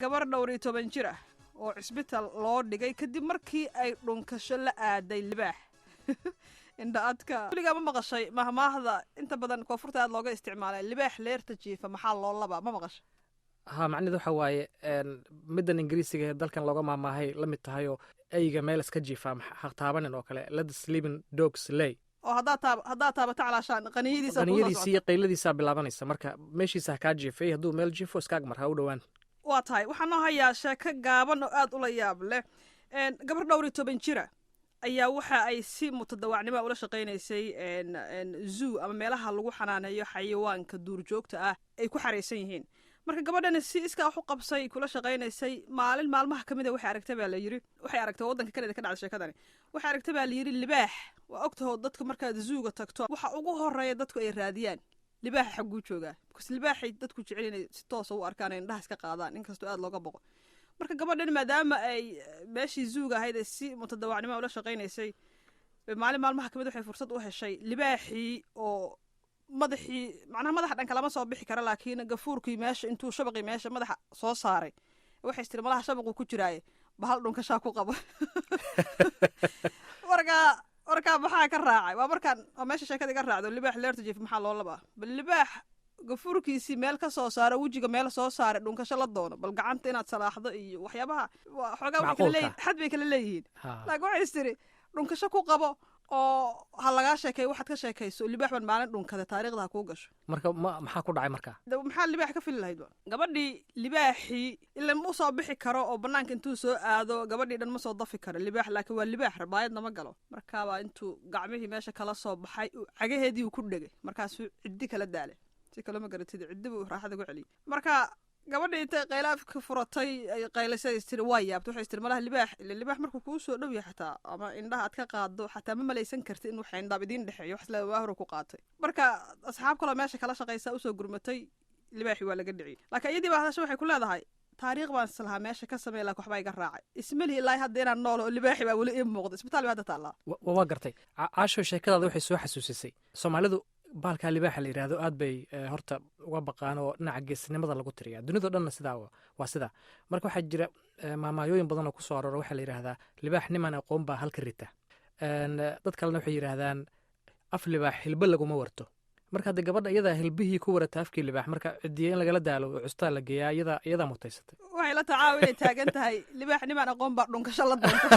gabar dhowr iyo toban jir ah oo cisbitaal loo dhigay kadib markii ay dhunkasho la aaday libaax indha adka weligaa ma maqashay mahmaahda inta badan koonfurta aad looga isticmaalay libaax leerta jiifa maxaa loo labaa ma maqashay ha macnaheedu waxa waaye middan ingiriisiga ee dalkan looga maamaahay la mid tahayoo eyga meel iska jiifa taabanin oo kale let the sleeping dogs lay oo haddaad taabato calaashaan qaniyadiisa iyo qayladiisaa bilaabanaysa marka meeshiisa ha kaa jiifay hadduu meel jiifo iskaag mar ha u dhowaan waa tahay waxaan noo hayaa sheeko gaaban oo aad ula yaab leh gabar dhowr iyo toban jira ayaa waxa ay si mutadawacnimo ula shaqaynaysay zoo ama meelaha lagu xanaaneeyo xayawaanka duurjoogta ah ay ku xaraysan yihiin marka gabadhani si iskaa wax u qabsay kula shaqaynaysay maalin maalmaha ka mida waxay aragtay baa la yidhi waxay aragtay waddanka kanada ka dhacday sheekadani waxay aragtay baa la yidhi libaax waa ogtaho dadka markaad zuuga tagto waxa ugu horeeya dadku ay raadiyaan libaaxa xagguu joogaa because libaaxay dadku jecel inay si toosa u arkaan ay indhaha iska qaadaan inkastoo aad looga boqo marka gabadhan maadaama ay meeshii zuuga ahayd ee si mutadawacnimo ula shaqaynaysay maalin maalmaha kamid waxay fursad u heshay libaaxii oo madaxii macnaha madaxa dhanka lama soo bixi kara laakiin gafuurkii meesha intuu shabaqii meesha madaxa soo saaray waxay istiri malaha shabaquu ku jiraaye bahal dhunkashaa ku qabo warkaa maxaa ka raacay waa meesha sheekada iga raacdo libaax leerta jiif maxaa loo labaa bal libaax gafuurkiisii meel ka soo saaro wejiga meel soo saaray dhunkasho la doono bal gacanta inaad salaaxdo iyo waxyaabaha xoogaa xad bay kala leeyihiin laakiin waxay istiri dhunkasho ku qabo oo ha lagaa sheekeeyo waxaad ka sheekayso libaax baan maalin dhunkada taariikhda ha kuu gasho marka maxaa ku dhacay marka maxaa libaax ka fili lahayd gabadhii libaaxii ila ma usoo bixi karo oo banaanka intuu soo aado gabadhii dhan ma soo dafi karo libaax laakiin waa libaax rabaayadna ma galo markaabaa intuu gacmihii meesha kala soo baxay cagaheedii uu ku dhegay markaasuu ciddi kala daalay si kale ma garatid ciddi buu raaxada ku celiyay marka gabadhii intay qaylaafka furatay ay qaylisay istiri waa yaabta waxay istiri malaha libaax markuu kuu soo dhow yahay xataa ama indhaha aad ka qaado xataa ma malaysan karti in waxa indhaab idiin dhexeeyo wax isla waa hore ku qaatay marka asxaab kaloo meesha kala shaqaysa usoo gurmatay libaaxii waa laga dhiciyay laakiin iyadii baa hadasha waxay ku leedahay taariikh baan islahaa meesha ka sameey laakiin waxbaa iga raacay ismalihi ilaahi hadda inaan nool oo libaaxi baa weli ii muuqda isbitaal baa hadda taallaa waa gartay caasho sheekadaada waxay soo xasuusisay soomaalidu baalkaa libaaxa la yidhaahdo aad bay horta uga baqaan oo dhinaca geesinimada lagu tiriyaa dunidao dhanna sidaa waa sidaa marka waxaa jira maamaayooyin badan oo ku soo aroora waxaa la yidhaahdaa libaax niman aqoon baa halka rita dad kalena waxay yidhaahdaan af libaax hilbo laguma warto marka hadda gabadha iyadaa hilbihii ku warata afkii libaax marka cidiya in lagala daalo oo custaa la geeyaa iyadaa mutaysatay waxay la tacaaw inay taagan tahay libaax niman aqoon baa dhunkasho la doonta